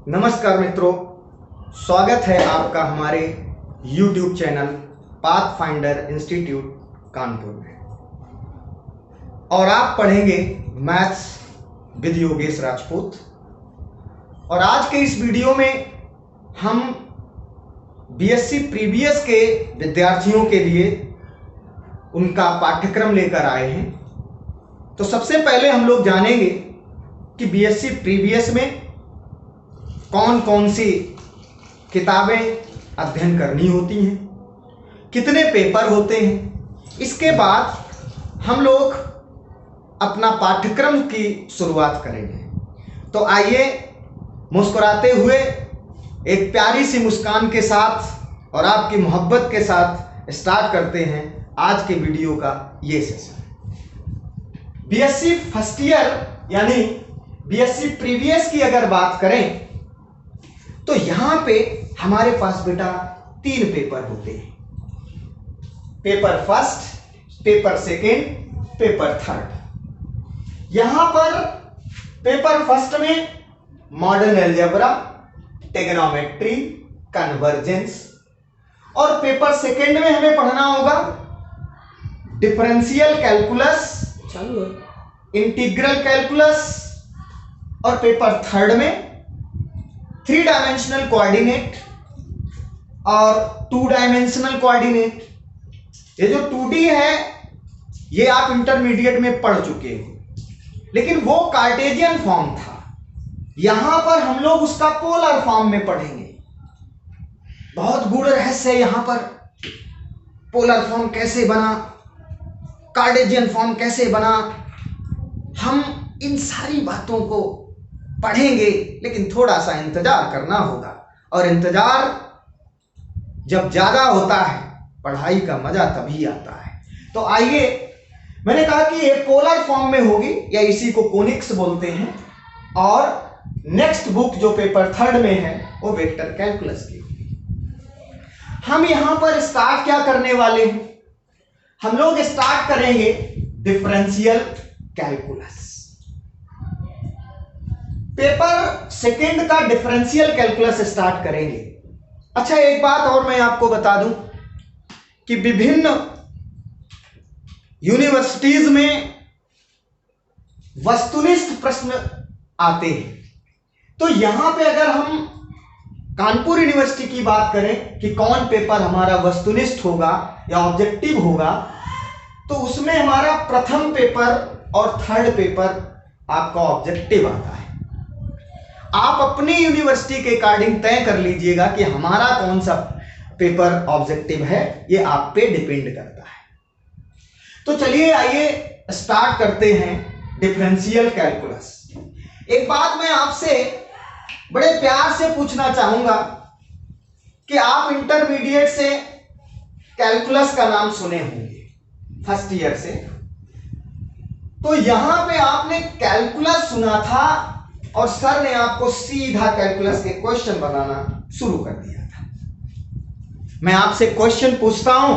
नमस्कार मित्रों, स्वागत है आपका हमारे YouTube channel pathfinder institute Kanpur में। और आप पढ़ेंगे मैथ्स विद योगेश राजपूत। और आज के इस वीडियो में हम बीएससी प्रीवियस के विद्यार्थियों के लिए उनका पाठ्यक्रम लेकर आए हैं। तो सबसे पहले हम लोग जानेंगे कि बीएससी प्रीवियस में कौन कौन सी किताबें अध्ययन करनी होती हैं, कितने पेपर होते हैं। इसके बाद हम लोग अपना पाठ्यक्रम की शुरुआत करेंगे। तो आइए मुस्कुराते हुए एक प्यारी सी मुस्कान के साथ और आपकी मोहब्बत के साथ स्टार्ट करते हैं आज के वीडियो का ये सेशन। बीएससी फर्स्ट ईयर यानी बीएससी प्रीवियस की अगर बात करें तो यहां पे हमारे पास बेटा 3 पेपर होते हैं। Paper first, paper second, paper third. यहां पर पेपर फर्स्ट में मॉडर्न अलजेब्रा, ट्रिग्नोमेट्री, कन्वर्जेंस, और पेपर सेकेंड में हमें पढ़ना होगा डिफरेंशियल कैलकुलस, इंटीग्रल कैलकुलस, और पेपर थर्ड में 3 डायमेंशनल कोऑर्डिनेट और 2 डायमेंशनल कोऑर्डिनेट। ये जो 2D है ये आप इंटरमीडिएट में पढ़ चुके हो, लेकिन वो कार्टेशियन फॉर्म था। यहां पर हम लोग उसका पोलर फॉर्म में पढ़ेंगे। बहुत गूढ़ रहस्य है यहां पर। पोलर फॉर्म कैसे बना, कार्टेशियन फॉर्म कैसे बना, हम इन सारी बातों को पढ़ेंगे, लेकिन थोड़ा सा इंतजार करना होगा। और इंतजार जब ज्यादा होता है पढ़ाई का मजा तभी आता है। तो आइए, मैंने कहा कि ये पोलर फॉर्म में होगी या इसी को कोनिक्स बोलते हैं। और नेक्स्ट बुक जो पेपर थर्ड में है वो वेक्टर कैलकुलस की होगी। हम यहां पर स्टार्ट क्या करने वाले हैं? हम लोग स्टार्ट करेंगे डिफरेंशियल कैलकुलस। पेपर सेकेंड का डिफरेंशियल कैलकुलस स्टार्ट करेंगे। अच्छा, एक बात और मैं आपको बता दूं कि विभिन्न यूनिवर्सिटीज में वस्तुनिष्ठ प्रश्न आते हैं। तो यहां पे अगर हम कानपुर यूनिवर्सिटी की बात करें कि कौन पेपर हमारा वस्तुनिष्ठ होगा या ऑब्जेक्टिव होगा, तो उसमें हमारा प्रथम पेपर और थर्ड पेपर आपका ऑब्जेक्टिव आता है। आप अपनी यूनिवर्सिटी के अकॉर्डिंग तय कर लीजिएगा कि हमारा कौन सा पेपर ऑब्जेक्टिव है, ये आप पे डिपेंड करता है। तो चलिए आइए स्टार्ट करते हैं डिफरेंशियल कैलकुलस। एक बात मैं आपसे बड़े प्यार से पूछना चाहूंगा कि आप इंटरमीडिएट से कैलकुलस का नाम सुने होंगे फर्स्ट ईयर से। तो यहां पे आपने कैलकुलस सुना था और सर ने आपको सीधा कैलकुलस के क्वेश्चन बनाना शुरू कर दिया था। मैं आपसे क्वेश्चन पूछता हूं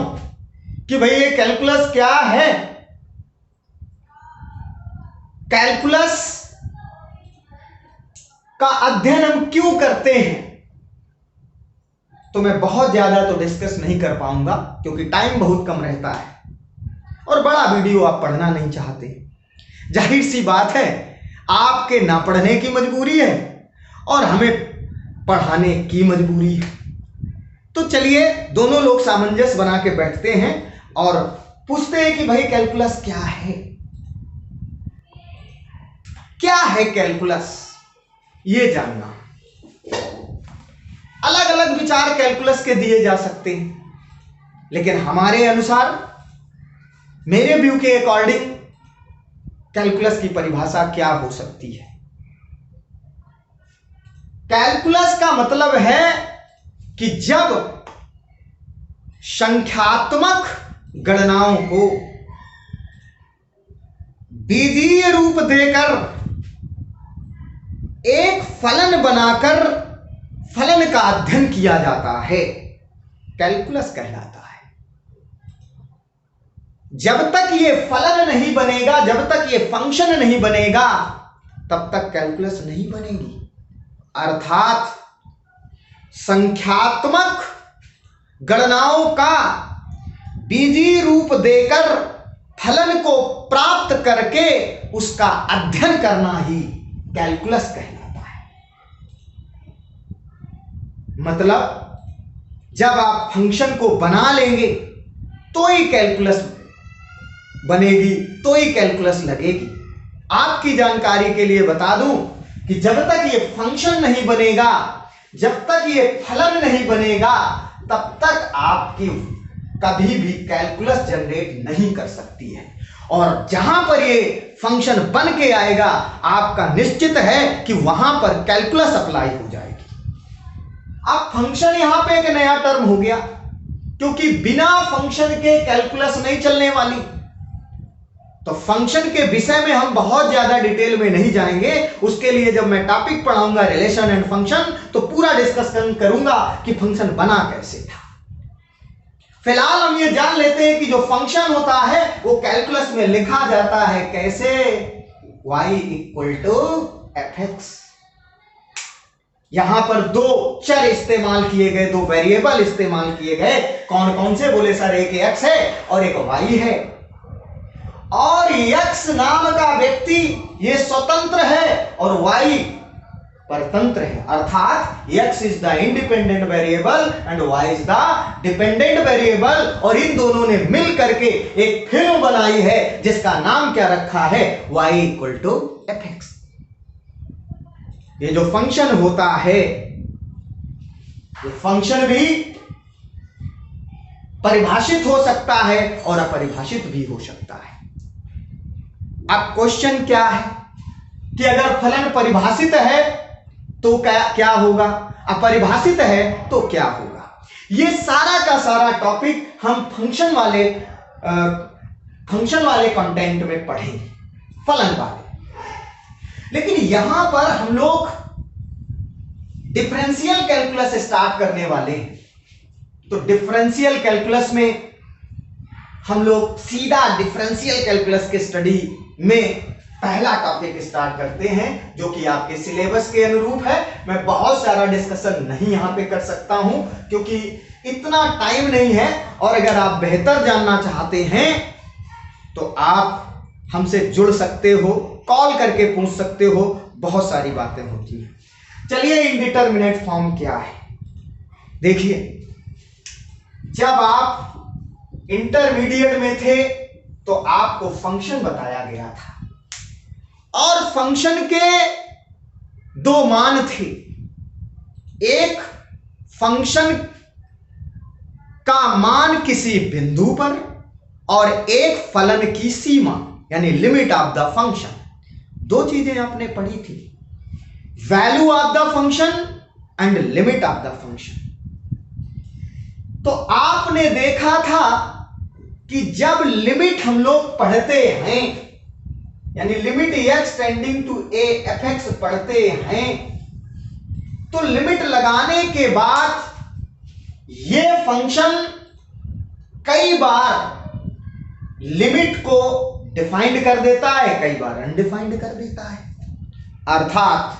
कि भाई ये कैलकुलस क्या है? कैलकुलस का अध्ययन हम क्यों करते हैं? तो मैं बहुत ज्यादा तो डिस्कस नहीं कर पाऊंगा क्योंकि टाइम बहुत कम रहता है और बड़ा वीडियो आप पढ़ना नहीं चाहते। जाहिर सी बात है, आपके ना पढ़ने की मजबूरी है और हमें पढ़ाने की मजबूरी है। तो चलिए दोनों लोग सामंजस्य बना के बैठते हैं और पूछते हैं कि भाई कैलकुलस क्या है? क्या है कैलकुलस, ये जानना। अलग अलग विचार कैलकुलस के दिए जा सकते हैं, लेकिन हमारे अनुसार, मेरे व्यू के अकॉर्डिंग, कैलकुलस की परिभाषा क्या हो सकती है? कैलकुलस का मतलब है कि जब संख्यात्मक गणनाओं को बीजीय रूप देकर एक फलन बनाकर फलन का अध्ययन किया जाता है, कैलकुलस कहलाता है। जब तक ये फलन नहीं बनेगा, जब तक ये फंक्शन नहीं बनेगा, तब तक कैलकुलस नहीं बनेगी। अर्थात संख्यात्मक गणनाओं का बीजीय रूप देकर फलन को प्राप्त करके उसका अध्ययन करना ही कैलकुलस कहलाता है। मतलब जब आप फंक्शन को बना लेंगे तो ही कैलकुलस बनेगी, तो ही कैलकुलस लगेगी। आपकी जानकारी के लिए बता दूं कि जब तक ये फंक्शन नहीं बनेगा, जब तक ये फलन नहीं बनेगा, तब तक आपकी कभी भी कैलकुलस जनरेट नहीं कर सकती है। और जहां पर ये फंक्शन बन के आएगा, आपका निश्चित है कि वहां पर कैलकुलस अप्लाई हो जाएगी। अब फंक्शन यहां पे एक नया टर्म हो गया, क्योंकि बिना फंक्शन के कैलकुलस नहीं चलने वाली। तो फंक्शन के विषय में हम बहुत ज्यादा डिटेल में नहीं जाएंगे। उसके लिए जब मैं टॉपिक पढ़ाऊंगा रिलेशन एंड फंक्शन, तो पूरा डिस्कशन करूंगा कि फंक्शन बना कैसे था। फिलहाल हम ये जान लेते हैं कि जो फंक्शन होता है वो कैलकुलस में लिखा जाता है कैसे, y इक्वल टू fx। यहां पर दो चर इस्तेमाल किए गए, दो वेरिएबल इस्तेमाल किए गए। कौन कौन से बोले सर? एक x है और एक y है। और x नाम का व्यक्ति ये स्वतंत्र है और y परतंत्र है, अर्थात x is the independent variable and y is the dependent variable. और इन दोनों ने मिल करके एक फिल्म बनाई है जिसका नाम क्या रखा है? y equal to fx। ये जो फंक्शन होता है, ये फंक्शन भी परिभाषित हो सकता है और अपरिभाषित भी हो सकता है। अब क्वेश्चन क्या है कि अगर फलन परिभाषित है तो क्या होगा, अपरिभाषित है तो क्या होगा? ये सारा का सारा टॉपिक हम फंक्शन वाले कंटेंट में पढ़ेंगे, फलन वाले। लेकिन यहां पर हम लोग डिफरेंशियल कैलकुलस स्टार्ट करने वाले हैं। तो डिफरेंशियल कैलकुलस में हम लोग सीधा डिफरेंशियल कैलकुलस के स्टडी में पहला टॉपिक स्टार्ट करते हैं, जो कि आपके सिलेबस के अनुरूप है। मैं बहुत सारा डिस्कशन नहीं यहां पे कर सकता हूं क्योंकि इतना टाइम नहीं है। और अगर आप बेहतर जानना चाहते हैं तो आप हमसे जुड़ सकते हो, कॉल करके पूछ सकते हो, बहुत सारी बातें होती हैं। चलिए, इंडिटरमिनेट फॉर्म क्या है देखिए। जब आप इंटरमीडिएट में थे तो आपको फंक्शन बताया गया था और फंक्शन के दो मान थे। एक फंक्शन का मान किसी बिंदु पर और एक फलन की सीमा यानी लिमिट ऑफ द फंक्शन। दो चीजें आपने पढ़ी थी, value of the function and limit of the function. तो आपने देखा था कि जब लिमिट हम लोग पढ़ते हैं, यानी limit x tending to a fx पढ़ते हैं, तो लिमिट लगाने के बाद ये फंक्शन कई बार लिमिट को डिफाइंड कर देता है, कई बार अनडिफाइंड कर देता है। अर्थात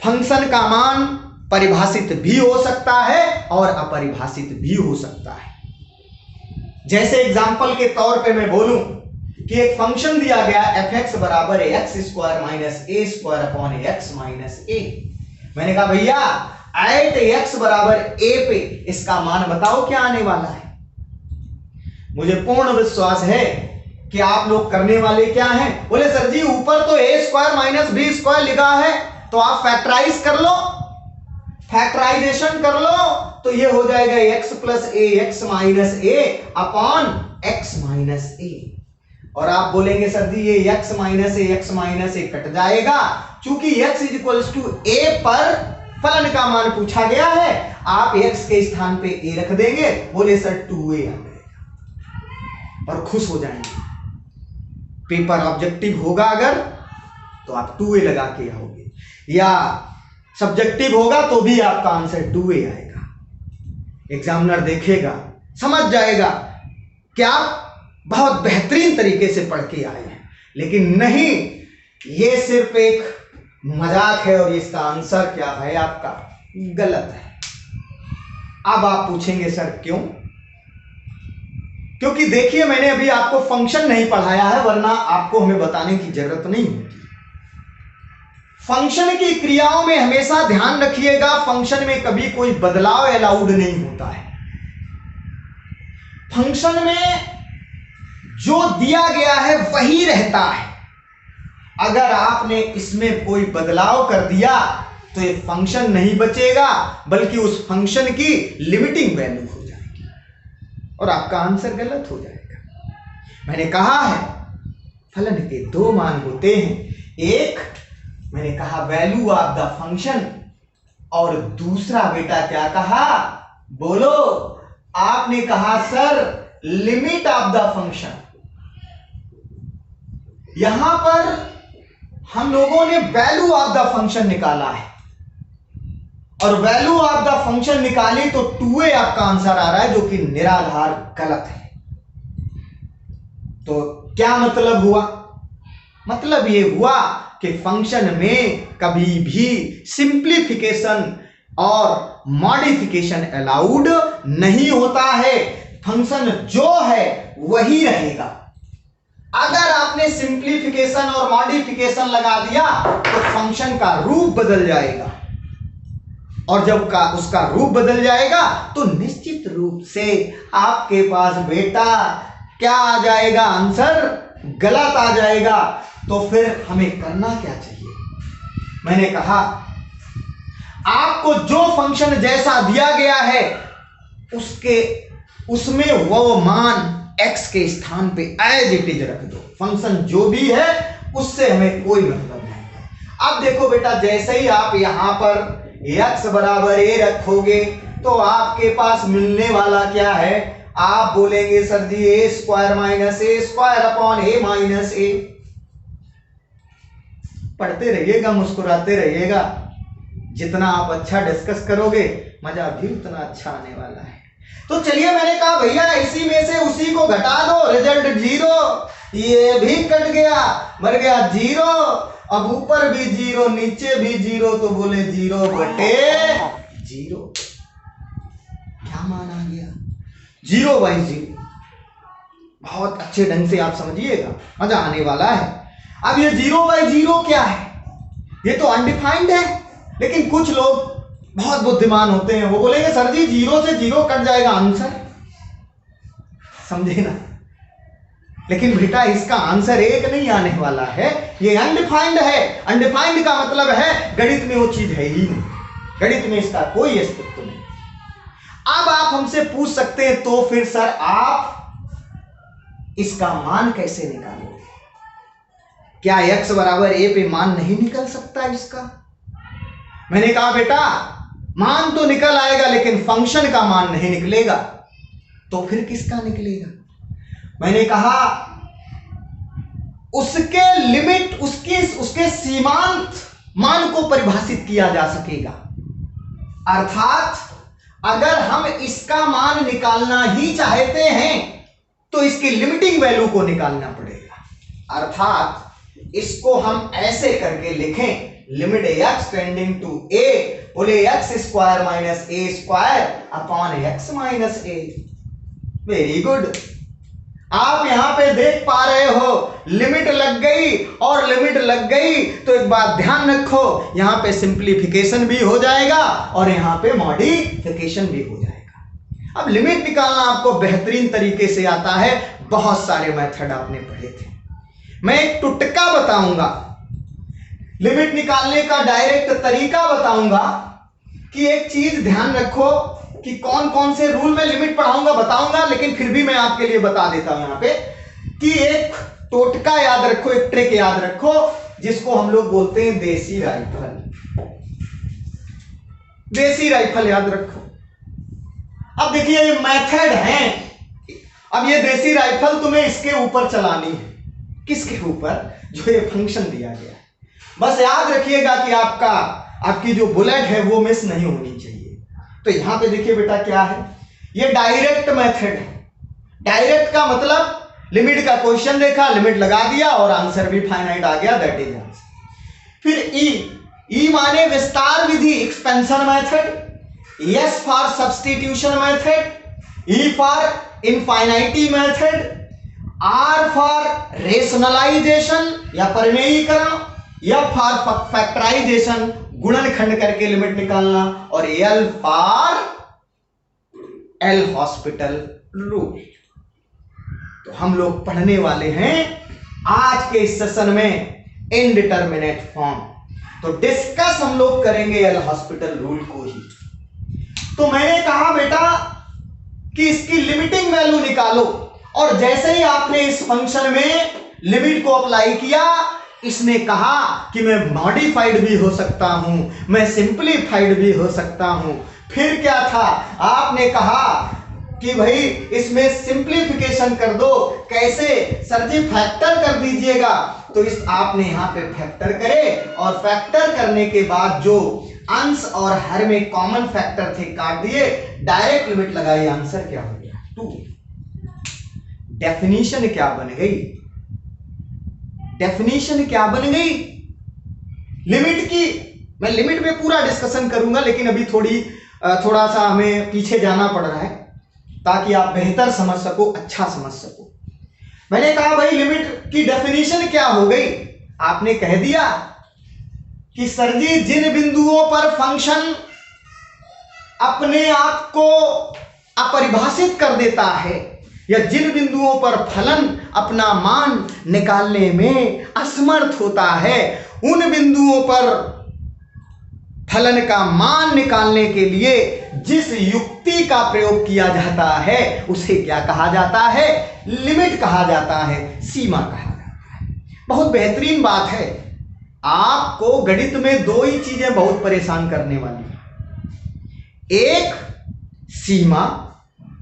फंक्शन का मान परिभाषित भी हो सकता है और अपरिभाषित भी हो सकता है। जैसे एग्जांपल के तौर पे मैं बोलूं कि एक फंक्शन दिया गया fx बराबर है x square minus a square upon x minus a। मैंने कहा भैया एट x बराबर a पे इसका मान बताओ क्या आने वाला है। मुझे पूर्ण विश्वास है कि आप लोग करने वाले क्या हैं। बोले सर जी ऊपर तो a square minus b square लिखा है, तो आप फैक्टराइज कर लो, फैक्टराइजेशन कर लो, तो ये हो जाएगा x प्लस ए एक्स माइनस ए अपॉन x माइनस ए। और आप बोलेंगे सर जी ये x माइनस ए कट जाएगा, चूंकि x is equals to a पर फलन का मान पूछा गया है, आप x के स्थान पे a रख देंगे। बोले सर 2a आ जाएगा और खुश हो जाएंगे। पेपर ऑब्जेक्टिव होगा अगर तो आप 2a लगा के आओगे, या सब्जेक्टिव होगा तो भी आपका आंसर 2a आएगा। एग्जामिनर देखेगा, समझ जाएगा कि आप बहुत बेहतरीन तरीके से पढ़ के आए हैं। लेकिन नहीं, ये सिर्फ एक मजाक है और इसका आंसर क्या है आपका गलत है। अब आप पूछेंगे सर क्यों? क्योंकि देखिए मैंने अभी आपको फंक्शन नहीं पढ़ाया है, वरना आपको हमें बताने की जरूरत नहीं होती। फंक्शन की क्रियाओं में हमेशा ध्यान रखिएगा, फंक्शन में कभी कोई बदलाव अलाउड नहीं होता है। फंक्शन में जो दिया गया है वही रहता है। अगर आपने इसमें कोई बदलाव कर दिया तो ये फंक्शन नहीं बचेगा, बल्कि उस फंक्शन की लिमिटिंग वैल्यू हो जाएगी और आपका आंसर गलत हो जाएगा। मैंने कहा है फलन के दो मान होते हैं, एक मैंने कहा वैल्यू ऑफ द फंक्शन और दूसरा बेटा क्या कहा बोलो? आपने कहा sir limit of the function. यहां पर हम लोगों ने वैल्यू ऑफ द फंक्शन निकाला है और वैल्यू ऑफ द फंक्शन निकाली तो 2a आपका आंसर आ रहा है, जो कि निराधार गलत है। तो क्या मतलब हुआ? मतलब ये हुआ कि फंक्शन में कभी भी सिंप्लीफिकेशन और मॉडिफिकेशन अलाउड नहीं होता है। फंक्शन जो है वही रहेगा। अगर आपने सिंप्लीफिकेशन और मॉडिफिकेशन लगा दिया तो फंक्शन का रूप बदल जाएगा, और जब उसका रूप बदल जाएगा तो निश्चित रूप से आपके पास बेटा क्या आ जाएगा? आंसर गलत आ जाएगा। तो फिर हमें करना क्या चाहिए? मैंने कहा आपको जो फंक्शन जैसा दिया गया है उसमें वो मान x के स्थान पे एज इट इज रख दो। फंक्शन जो भी है उससे हमें कोई मतलब नहीं है। अब देखो बेटा, जैसे ही आप यहां पर x बराबर a रखोगे तो आपके पास मिलने वाला क्या है? आप बोलेंगे sir ji a square minus a square upon a minus a। पढ़ते रहिएगा, मुस्कुराते रहिएगा। जितना आप अच्छा डिस्कस करोगे मजा भी उतना अच्छा आने वाला है। तो चलिए, मैंने कहा भैया इसी में से उसी को घटा दो, रिजल्ट 0। ये भी कट गया, मर गया 0। अब ऊपर भी 0 नीचे भी 0, तो बोले 0 बटे 0। क्या मान आ गया? 0/0। बहुत अच्छे ढंग से आप समझिएगा, मजा आने वाला है। अब ये 0/0 क्या है? ये तो अनडिफाइंड है, लेकिन कुछ लोग बहुत बुद्धिमान होते हैं, वो बोलेंगे सर जी 0 से 0 कट जाएगा आंसर। समझे ना? लेकिन बेटा इसका आंसर 1 नहीं आने वाला है, ये अनडिफाइंड है। अनडिफाइंड का मतलब है गणित में वो चीज है ही नहीं, गणित में इसका कोई अस्तित्व नहीं। अब आप हमसे पूछ सकते हैं तो फिर सर आप इसका मान कैसे निकालोगे? क्या x बराबर a पे मान नहीं निकल सकता इसका? मैंने कहा बेटा मान तो निकल आएगा, लेकिन फंक्शन का मान नहीं निकलेगा। तो फिर किसका निकलेगा? मैंने कहा उसके लिमिट, उसके सीमांत मान को परिभाषित किया जा सकेगा। अर्थात अगर हम इसका मान निकालना ही चाहते हैं तो इसकी लिमिटिंग वैल्यू को निकालना पड़ेगा। अर्थात इसको हम ऐसे करके लिखें, limit x tending to a, बोले x square minus a square upon x minus a। Very good. आप यहां पे देख पा रहे हो लिमिट लग गई, और लिमिट लग गई तो एक बात ध्यान रखो, यहां पे सिंप्लीफिकेशन भी हो जाएगा और यहां पे मॉडिफिकेशन भी हो जाएगा। अब लिमिट निकालना आपको बेहतरीन तरीके से आता है, बहुत सारे मेथड आपने पढ़े थे। मैं एक टुटका बताऊंगा, लिमिट निकालने का डायरेक्ट तरीका बताऊंगा कि एक चीज ध्यान रखो कि कौन कौन से रूल में लिमिट पढ़ाऊंगा बताऊंगा, लेकिन फिर भी मैं आपके लिए बता देता हूं यहां पे कि एक टोटका याद रखो, एक ट्रिक याद रखो, जिसको हम लोग बोलते हैं देसी राइफल। देसी राइफल याद रखो। अब देखिए ये मेथड है। अब ये देसी राइफल तुम्हें इसके ऊपर चलानी है। किसके ऊपर? जो ये फंक्शन दिया गया है। बस याद रखिएगा कि आपकी जो बुलेट है वो मिस नहीं होनी चाहिए। तो यहां पे देखिए बेटा क्या है, ये डायरेक्ट मेथड है। डायरेक्ट का मतलब लिमिट का क्वेश्चन देखा, लिमिट लगा दिया और आंसर भी फाइनाइट आ गया, दैट इज आंसर। फिर ई ई माने विस्तार विधि expansion method, S for substitution method, E for infinity method, R for rationalisation या परिमेयीकरण, एफ फॉर फैक्टराइजेशन गुणनखंड करके लिमिट निकालना, और L for L hospital rule. तो हम लोग पढ़ने वाले हैं आज के इस सेशन में इनडिटरमिनेट फॉर्म। तो डिस्कस हम लोग करेंगे एल हॉस्पिटल रूल को ही। तो मैंने कहा बेटा कि इसकी लिमिटिंग वैल्यू निकालो, और जैसे ही आपने इस फंक्शन में लिमिट को अप्लाई किया, इसने कहा कि मैं मॉडिफाइड भी हो सकता हूं, मैं सिंपलीफाइड भी हो सकता हूं। फिर क्या था, आपने कहा कि भाई इसमें सिंपलीफिकेशन कर दो। कैसे सर जी? फैक्टर कर दीजिएगा। तो इस आपने यहां पे फैक्टर करे, और फैक्टर करने के बाद जो अंश और हर में कॉमन फैक्टर थे काट दिए, डायरेक्ट लिमिट लगाई, आंसर क्या हो गया? 2। डेफिनेशन क्या बन गई? डेफिनेशन क्या बन गई लिमिट की? मैं लिमिट में पूरा डिस्कशन करूंगा, लेकिन अभी थोड़ा सा हमें पीछे जाना पड़ रहा है ताकि आप बेहतर समझ सको, अच्छा समझ सको। मैंने कहा भाई लिमिट की डेफिनेशन क्या हो गई? आपने कह दिया कि सर जी जिन बिंदुओं पर फंक्शन अपने आप को अपरिभाषित कर देता है, या जिन बिंदुओं पर फलन अपना मान निकालने में असमर्थ होता है, उन बिंदुओं पर फलन का मान निकालने के लिए जिस युक्ति का प्रयोग किया जाता है उसे क्या कहा जाता है? लिमिट कहा जाता है, सीमा कहा जाता है। बहुत बेहतरीन बात है। आपको गणित में दो ही चीजें बहुत परेशान करने वाली हैं। एक सीमा,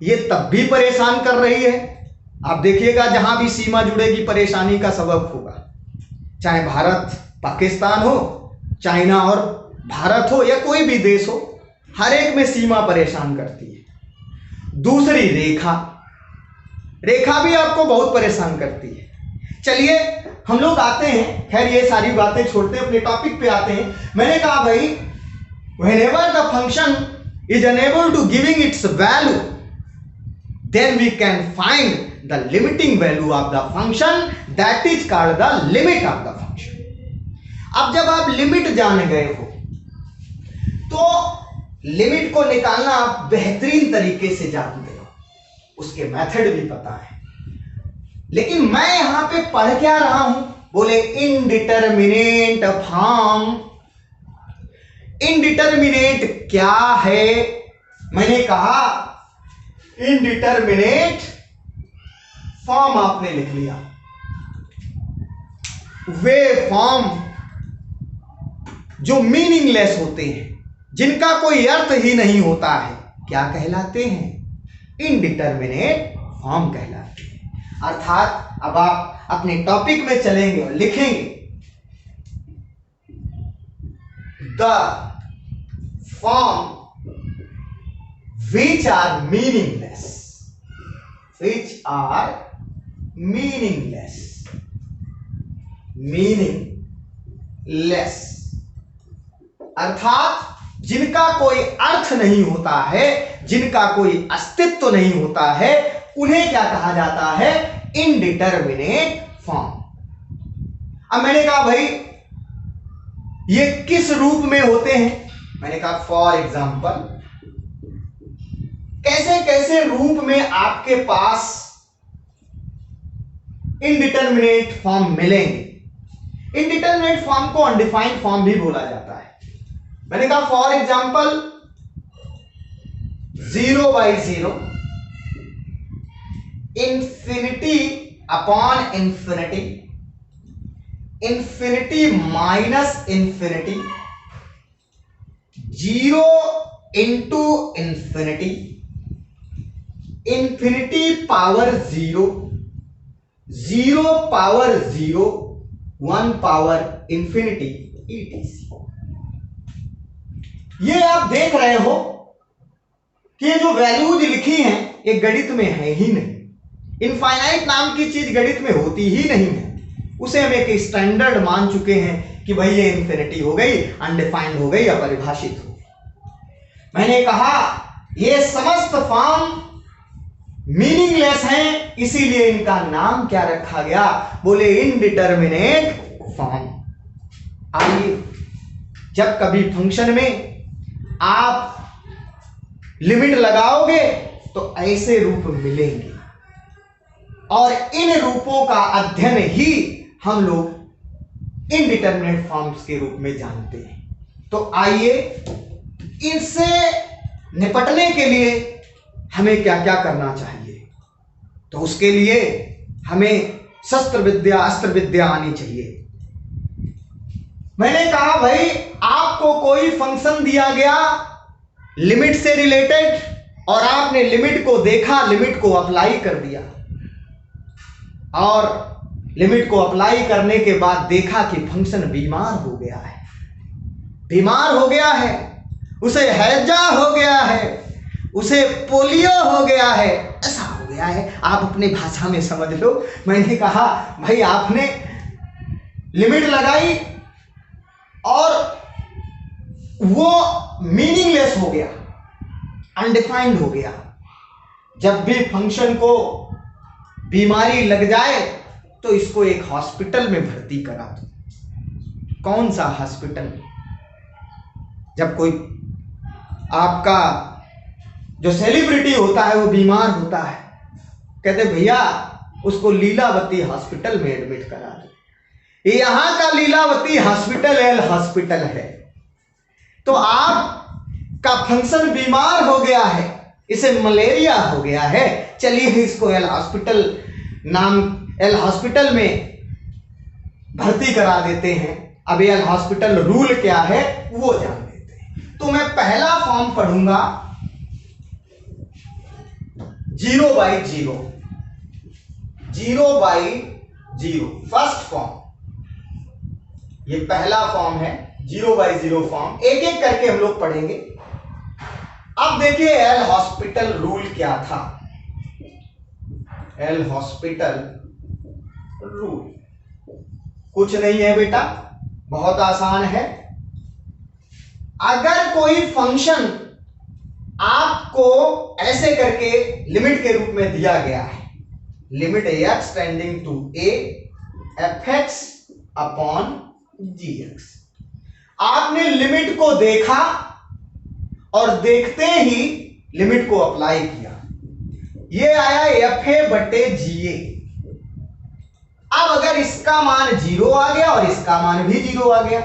ये तब भी परेशान कर रही है। आप देखिएगा जहां भी सीमा जुड़ेगी परेशानी का सबब होगा, चाहे भारत पाकिस्तान हो, चाइना और भारत हो, या कोई भी देश हो, हर एक में सीमा परेशान करती है। दूसरी रेखा, रेखा भी आपको बहुत परेशान करती है। चलिए हम लोग आते हैं, खैर ये सारी बातें छोड़ते हैं, अपने टॉपिक पे आते हैं। मैंने कहा भाई whenever the function is unable to giving its value, then we can find the limiting value of the function, that is called the limit of the function। अब जब आप लिमिट जान गए हो तो लिमिट को निकालना आप बेहतरीन तरीके से जानते हो, उसके मेथड भी पता है। लेकिन मैं यहां पे पढ़ क्या रहा हूं? बोले इनडिटरमिनेट फॉर्म। इनडिटरमिनेट क्या है? मैंने कहा इनडिटरमिनेट फॉर्म आपने लिख लिया। वे फॉर्म जो मीनिंगलेस होते हैं, जिनका कोई अर्थ ही नहीं होता है, क्या कहलाते हैं? इनडिटरमिनेट फॉर्म कहलाते हैं। अर्थात अब आप अपने टॉपिक में चलेंगे और लिखेंगे the form which are meaningless, which are meaningless, meaningless अर्थात जिनका कोई अर्थ नहीं होता है, जिनका कोई अस्तित्व नहीं होता है, उन्हें क्या कहा जाता है? Indeterminate form. अब मैंने कहा भाई ये किस रूप में होते हैं? मैंने कहा फॉर एग्जाम्पल, कैसे कैसे रूप में आपके पास इनडिटरमिनेट फॉर्म मिलेंगे। इनडिटरमिनेट फॉर्म को अनडिफाइंड फॉर्म भी बोला जाता है। मैंने कहा for example 0/0, infinity upon infinity, infinity minus infinity, 0 into infinity, infinity power 0, 0 power 0, 1 power infinity etc। ये आप देख रहे हो कि ये जो वैल्यूज लिखी हैं ये गणित में है ही नहीं। इनफाइनाइट नाम की चीज गणित में होती ही नहीं है। उसे हम एक स्टैंडर्ड मान चुके हैं कि भाई ये इंफिनिटी हो गई, अनडिफाइंड हो गई, अपरिभाषित हो गई। मैंने कहा ये समस्त फॉर्म मीनिंगलेस हैं, इसीलिए इनका नाम क्या रखा गया? बोले इनडिटर्मिनेट फॉर्म। आइए, जब कभी फंक्शन में आप लिमिट लगाओगे तो ऐसे रूप मिलेंगे, और इन रूपों का अध्ययन ही हम लोग इनडिटर्मिनेट फॉर्म्स के रूप में जानते हैं। तो आइए, इनसे निपटने के लिए हमें क्या क्या करना चाहिए? तो उसके लिए हमें शस्त्र विद्या, अस्त्र विद्या आनी चाहिए। मैंने कहा भाई, आपको कोई फंक्शन दिया गया लिमिट से रिलेटेड, और आपने लिमिट को देखा, लिमिट को अप्लाई कर दिया, और लिमिट को अप्लाई करने के बाद देखा कि फंक्शन बीमार हो गया है, बीमार हो गया है, उसे हैजा हो गया है, उसे पोलियो हो गया है, ऐसा हो गया है, आप अपनी भाषा में समझ लो। मैंने कहा भाई, आपने लिमिट लगाई और वो मीनिंगलेस हो गया, अनडिफाइंड हो गया। जब भी फंक्शन को बीमारी लग जाए तो इसको एक हॉस्पिटल में भर्ती करा दो। कौन सा हॉस्पिटल? जब कोई आपका जो सेलिब्रिटी होता है वो बीमार होता है, कहते भैया उसको लीलावती हॉस्पिटल में एडमिट करा दो। यहां का लीलावती हॉस्पिटल एल हॉस्पिटल है। तो आपका फंक्शन बीमार हो गया है, इसे मलेरिया हो गया है, चलिए इसको एल हॉस्पिटल नाम, एल हॉस्पिटल में भर्ती करा देते हैं। अब एल हॉस्पिटल रूल क्या है वो जान लेते हैं। तो मैं पहला फॉर्म पढ़ूंगा 0/0, 0/0 फर्स्ट फॉर्म। ये पहला फॉर्म है 0/0 फॉर्म। एक एक करके हम लोग पढ़ेंगे। अब देखिए एल हॉस्पिटल रूल क्या था। एल हॉस्पिटल रूल कुछ नहीं है बेटा, बहुत आसान है। अगर कोई फंक्शन आपको ऐसे करके लिमिट के रूप में दिया गया है, limit x tending to a fx upon gx, आपने लिमिट को देखा और देखते ही लिमिट को अप्लाई किया, ये आया fa/ga। अब अगर इसका मान 0 आ गया और इसका मान भी 0 आ गया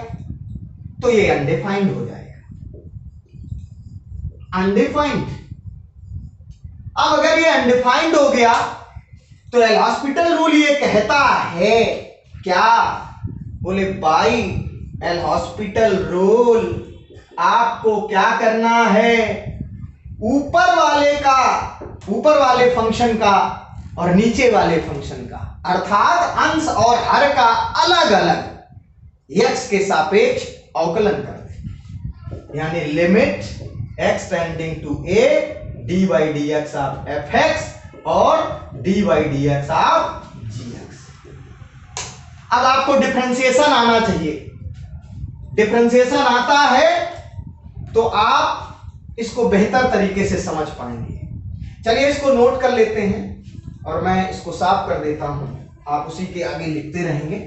तो ये अनडिफाइंड हो जाएगा, अनडिफाइंड। अब अगर ये अनडिफाइंड हो गया तो एल हॉस्पिटल रूल ये कहता है क्या? बोले बाई एल हॉस्पिटल रूल आपको क्या करना है? ऊपर वाले फंक्शन का और नीचे वाले फंक्शन का, अर्थात अंश और हर का अलग अलग x के सापेक्ष अवकलन कर दे। यानी limit x tending to a d/dx of fx और d/dx ऑफ gx। अब आपको डिफरेंशिएशन आना चाहिए। डिफरेंशिएशन आता है तो आप इसको बेहतर तरीके से समझ पाएंगे। चलिए इसको नोट कर लेते हैं और मैं इसको साफ कर देता हूं, आप उसी के आगे लिखते रहेंगे।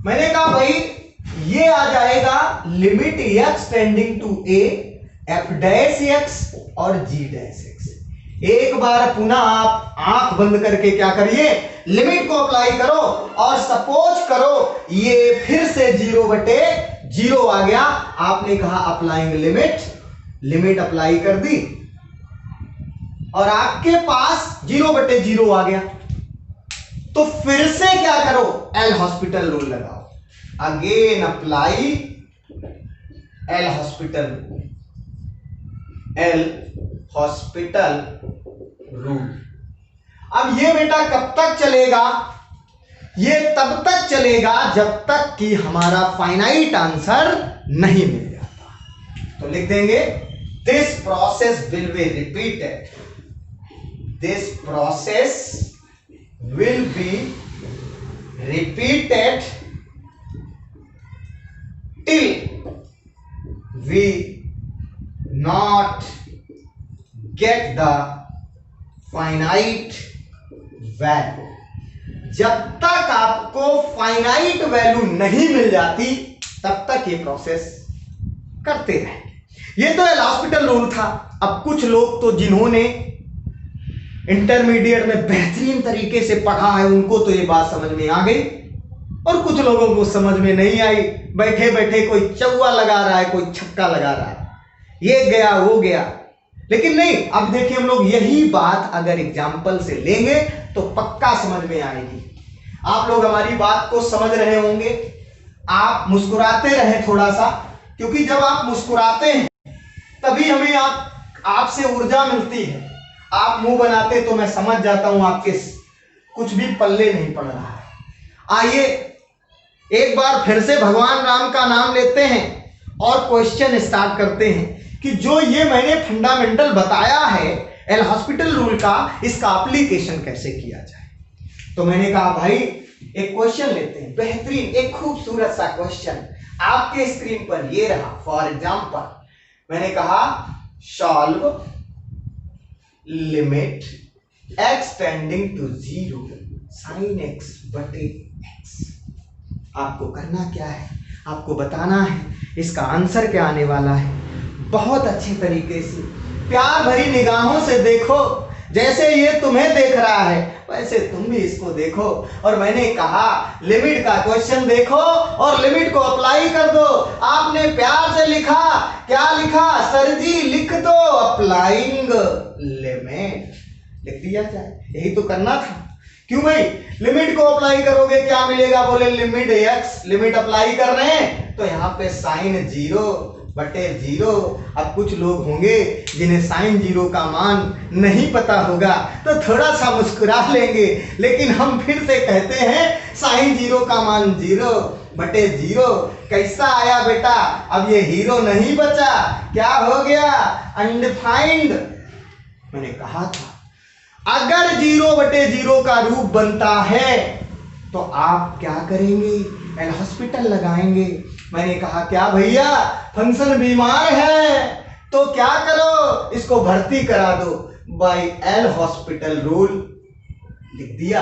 मैंने कहा भाई ये आ जाएगा limit x tending to a f'(x) और g'(x)। एक बार पुनः आप आंख बंद करके क्या करिए, लिमिट को अप्लाई करो और सपोज करो ये फिर से 0/0 आ गया। आपने कहा अप्लाइंग लिमिट, लिमिट अप्लाई कर दी और आपके पास 0/0 आ गया। तो फिर से क्या करो, एल हॉस्पिटल रूल लगाओ। Again apply L hospital rule. अब ये बेटा कब तक चलेगा? ये तब तक चलेगा जब तक कि हमारा फाइनाइट आंसर नहीं मिल जाता। तो लिख देंगे this process will be repeated, this process will be repeated till we not get the finite value, जब तक आपको फाइनाइट वैल्यू नहीं मिल जाती तब तक ये प्रोसेस करते रहे। ये तो एल हॉस्पिटल रूल था। अब कुछ लोग तो जिन्होंने इंटरमीडिएट में बेहतरीन तरीके से पढ़ा है उनको तो ये बात समझ में आ गई, और कुछ लोगों को समझ में नहीं आई। बैठे बैठे कोई चौका लगा रहा है, कोई छक्का लगा रहा है, ये गया वो गया। लेकिन नहीं, अब देखिए हम लोग यही बात अगर एग्जाम्पल से लेंगे तो पक्का समझ में आएगी। आप लोग हमारी बात को समझ रहे होंगे। आप मुस्कुराते रहें थोड़ा सा, क्योंकि जब आप मुस्कुराते हैं तभी हमें आपसे ऊर्जा मिलती है। आप मुंह बनाते तो मैं समझ जाता हूं आपके कुछ भी पल्ले नहीं पड़ रहा है। आइए एक बार फिर से भगवान राम का नाम लेते हैं और क्वेश्चन स्टार्ट करते हैं कि जो ये मैंने फंडामेंटल बताया है एल हॉस्पिटल रूल का, इसका एप्लीकेशन कैसे किया जाए। तो मैंने कहा भाई एक क्वेश्चन लेते हैं, बेहतरीन एक खूबसूरत सा क्वेश्चन आपके स्क्रीन पर ये रहा। फॉर एग्जांपल मैंने कहा solve limit x tending to 0 sin x बटे x। आपको करना क्या है, आपको बताना है इसका आंसर क्या आने वाला है। बहुत अच्छे तरीके से प्यार भरी निगाहों से देखो, जैसे ये तुम्हें देख रहा है वैसे तुम भी इसको देखो। और मैंने कहा लिमिट का क्वेश्चन देखो और लिमिट को अप्लाई कर दो। आपने प्यार से लिखा, क्या लिखा सर जी, लिख दो अप्लाइंग लिमिट, लिख दिया जाए। यही तो करना था। क्यों भाई, लिमिट को अप्लाई करोगे क्या मिलेगा, बोले लिमिट x, लिमिट अप्लाई कर रहे हैं तो यहाँ पे साइन 0 बटे 0। अब कुछ लोग होंगे जिन्हें साइन 0 का मान नहीं पता होगा तो थोड़ा सा मुस्कुरा लेंगे, लेकिन हम फिर से कहते हैं साइन 0 का मान 0 बटे 0। कैसा आया बेटा, अब ये हीरो नहीं बचा, क्या हो गया, अनडिफाइंड। मैंने कहा था अगर 0 बटे 0 का रूप बनता है तो आप क्या करेंगे, एल हॉस्पिटल लगाएंगे। मैंने कहा क्या भैया फंक्शन बीमार है तो क्या करो, इसको भर्ती करा दो बाय एल हॉस्पिटल रूल। लिख दिया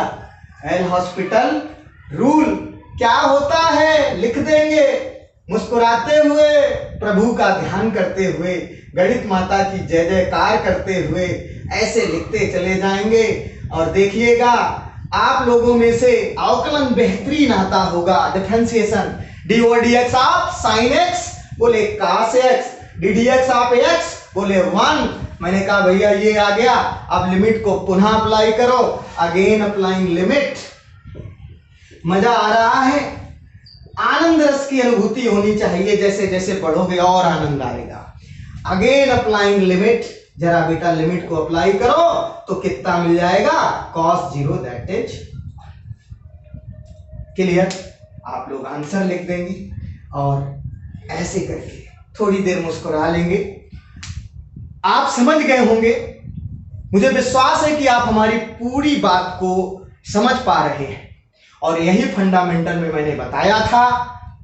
एल हॉस्पिटल रूल क्या होता है, लिख देंगे। मुस्कुराते हुए, प्रभु का ध्यान करते हुए, गणित माता की जय जयकार करते हुए ऐसे लिखते चले जाएंगे। और देखिएगा आप लोगों में से अवकलन बेहतरीन आता होगा। Differentiation dOdx of sin x बोले cos x, ddx of x बोले 1। मैंने कहा भैया ये आ गया, अब लिमिट को पुनः अप्लाई करो, अगेन अप्लाइंग लिमिट। मजा आ रहा है, आनंद रस की अनुभूति होनी चाहिए, जैसे जैसे पढ़ोगे और आनंद आएगा। अगेन अप्लाइंग लिमिट, जरा बेटा लिमिट को अप्लाई करो तो कितना मिल जाएगा, cos 0 दैट इज क्लियर। आप लोग आंसर लिख देंगे और ऐसे करके थोड़ी देर मुस्कुरा लेंगे। आप समझ गए होंगे, मुझे विश्वास है कि आप हमारी पूरी बात को समझ पा रहे हैं। और यही फंडामेंटल में मैंने बताया था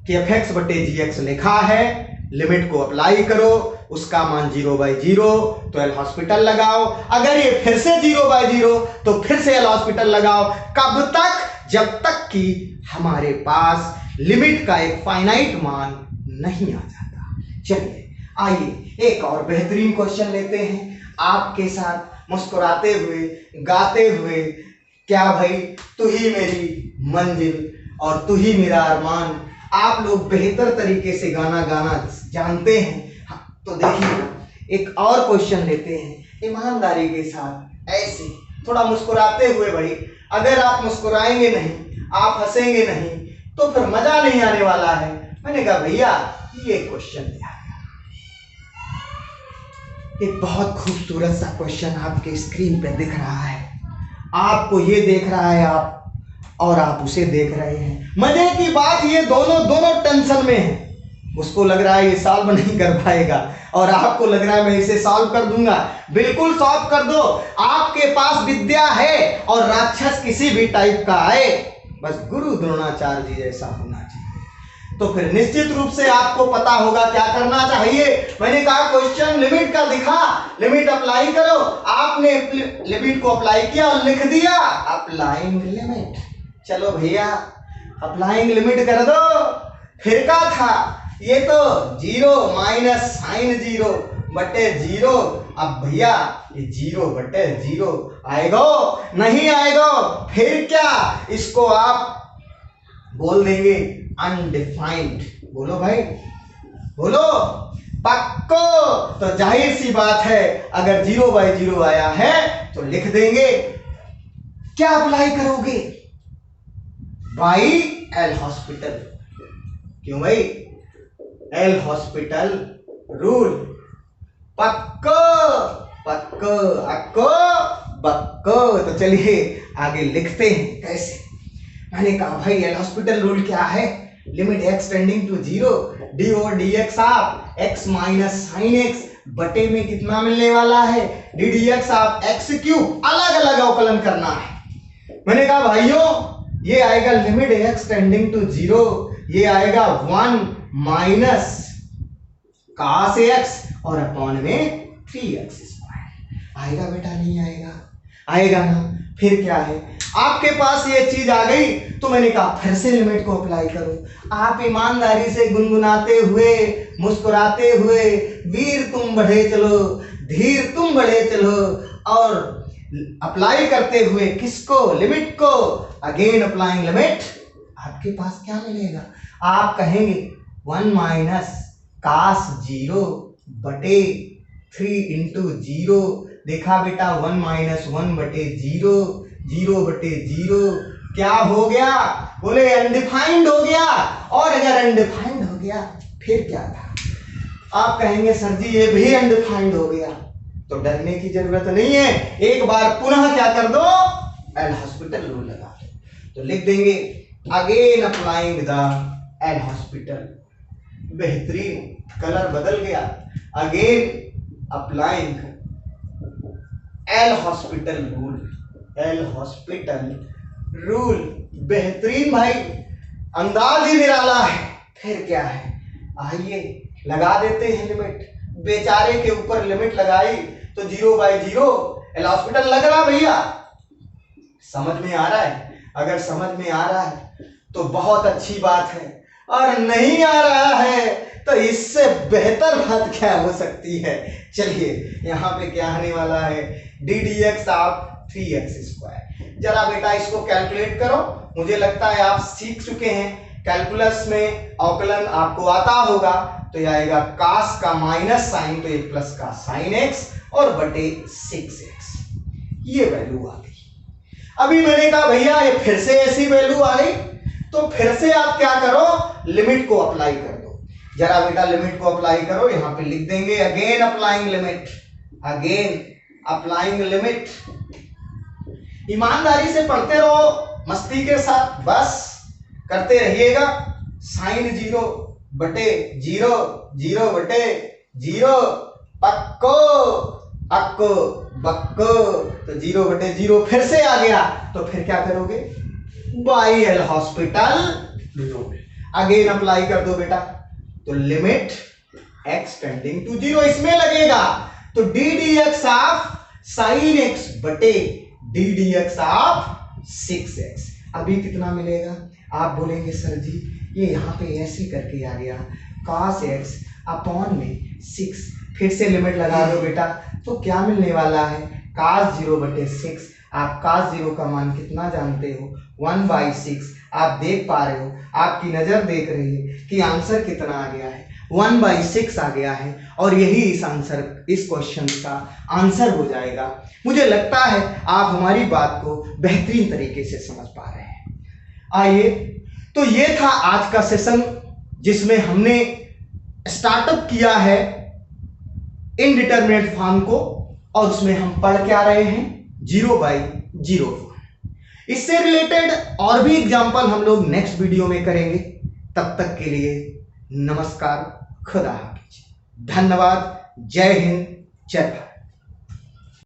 कि fx बटे gx लिखा है, लिमिट को अप्लाई करो, उसका मान 0/0 तो एल हॉस्पिटल लगाओ। अगर ये फिर से 0/0 तो फिर से एल हॉस्पिटल लगाओ। कब तक, जब तक कि हमारे पास लिमिट का एक फाइनाइट मान नहीं आ जाता। चलिए आइए एक और बेहतरीन क्वेश्चन लेते हैं आपके साथ, मुस्कुराते हुए, गाते हुए। क्या भाई, तू ही मेरी मंजिल और तू ही मेरा अरमान। आप लोग बेहतर तरीके से गाना गाना जानते हैं, तो देखिए एक और क्वेश्चन लेते हैं ईमानदारी के साथ, ऐसे थोड़ा मुस्कुराते हुए। भाई अगर आप मुस्कुराएंगे नहीं, आप हंसेंगे नहीं तो फिर मजा नहीं आने वाला है। मैंने कहा भैया ये क्वेश्चन दिया, एक बहुत खूबसूरत सा क्वेश्चन आपके स्क्रीन पे दिख रहा है। आपको ये देख रहा है आप, और आप उसे देख रहे हैं। मजे की बात ये दोनों टेंशन में हैं। उसको लग रहा है ये सॉल्व नहीं कर पाएगा और आपको लग रहा है मैं इसे सॉल्व कर दूंगा। बिल्कुल सॉल्व कर दो, आपके पास विद्या है। और राक्षस किसी भी टाइप का आए, बस गुरु द्रोणाचार्य जी जैसा होना चाहिए। तो फिर निश्चित रूप से आपको पता होगा क्या करना चाहिए। मैंने कहा क्वेश्चन लिमिट का दिखा, लिमिट अप्लाई करो। आपने लिमिट को अप्लाई किया और लिख दिया अप्लाइंग लिमिट। चलो भैया अप्लाइंग लिमिट कर दो। फिर क्या था, ये तो 0 माइनस साइन 0 बटे 0। अब भैया ये 0 बटे 0 आएगा नहीं आएगा? फिर क्या, इसको आप बोल देंगे अनडिफाइंड। बोलो भाई बोलो, पक्को। तो जाहिर सी बात है अगर 0/0 आया है तो लिख देंगे। क्या अप्लाई करोगे? By L hospital. क्यों भाई? L hospital rule. पक्को पक्को अक्को बक्को। तो चलिए आगे लिखते हैं कैसे। मैंने कहा भाई एल हॉस्पिटल रूल क्या है, limit x tending to 0 d over d x आप x माइनस साइन एक्स बटे में कितना मिलने वाला है, डी डी एक्स आप एक्स क्यूब। अलग अलग अवकलन करना है। मैंने कहा भाइयों ये आएगा लिमिट x टेंडिंग टू 0, ये आएगा 1 माइनस cos x और अपॉन में 3x स्क्वायर। आएगा बेटा? नहीं आएगा? आएगा ना। फिर क्या है, आपके पास ये चीज आ गई तो मैंने कहा फिर से लिमिट को अप्लाई करो। आप ईमानदारी से गुनगुनाते हुए मुस्कुराते हुए वीर तुम बढ़े चलो, धीर तुम बढ़े चलो, और अप्लाई करते हुए किसको? लिमिट को। Again applying limit. आपके पास क्या मिलेगा? आप कहेंगे 1 माइनस cos 0 बटे 3 इंटू 0। देखा बेटा 1 माइनस 1 बटे 0, 0 बटे 0 क्या हो गया? बोले अनडिफाइंड हो गया। और अगर अनडिफाइंड हो गया फिर क्या था? आप कहेंगे सर जी ये भी अनडिफाइंड हो गया। तो डरने की जरूरत नहीं है, एक बार पुनः क्या कर दो, एल हॉस्पिटल रूल लगा दो। तो लिख देंगे again applying the L hospital. बेहतरीन, कलर बदल गया। Again applying L hospital rule. L hospital rule. बेहतरीन भाई, अंदाज ही निराला है। फिर क्या है, आइए लगा देते हैं लिमिट। बेचारे के ऊपर लिमिट लगाई तो 0/0 एल हॉस्पिटल लग रहा। भैया समझ में आ रहा है? अगर समझ में आ रहा है तो बहुत अच्छी बात है, और नहीं आ रहा है तो इससे बेहतर बात क्या हो सकती है। चलिए यहाँ पे क्या आने वाला है, डी डी एक्स आप 3x स्क्वायर। जरा बेटा इसको कैलकुलेट करो। मुझे लगता है आप सीख चुके हैं कैलकुलस में, अवकलन आपको आता होगा। तो यह आएगा cos का माइनस साइन, तो ये प्लस का साइन x और बटे 6x। ये वैल्यू आ गई। अभी मैंने कहा भैया ये फिर से ऐसी वैल्यू आ गई, तो फिर से आप क्या करो, लिमिट को अप्लाई कर दो। जरा बेटा लिमिट को अप्लाई करो। यहां पे लिख देंगे again applying limit. Again applying limit. ईमानदारी से पढ़ते रहो, मस्ती के साथ बस करते रहिएगा। साइन 0 बटे 0, 0 बटे 0, पक्को अक्को बक्को। तो 0 बटे 0 फिर से आ गया, तो फिर क्या करोगे, by L hospital rule. Again apply कर दो बेटा। तो लिमिट x टेंडिंग टू 0 इसमें लगेगा, तो D d x of sine x बटे D d x of 6x। अभी कितना मिलेगा? आप बोलेंगे सर जी ये यहाँ पे ऐसे करके आ गया, cos x अपॉन में 6। फिर से लिमिट लगा दो बेटा, तो क्या मिलने वाला है, cos 0 बटे 6। आप cos 0 का मान कितना जानते हो, 1/6। आप देख पा रहे हो, आपकी नजर देख रही है कि आंसर कितना आ गया है, 1/6 आ गया है। और यही इस क्वेश्चन का आंसर हो जाएगा। मुझे लगता है आप हमारी बात को बेहतरीन तरीके से समझ पा रहे हैं। आइए, तो ये था आज का सेशन जिसमें हमने स्टार्टअप किया है इनडिटरमिनेट फॉर्म को, और उसमें हम पढ़ क्या रहे हैं, 0/0 फॉर्म। इससे रिलेटेड और भी एग्जांपल हम लोग नेक्स्ट वीडियो में करेंगे। तब तक के लिए नमस्कार, खुदा हाफिज, धन्यवाद, जय हिंद, जय भारत।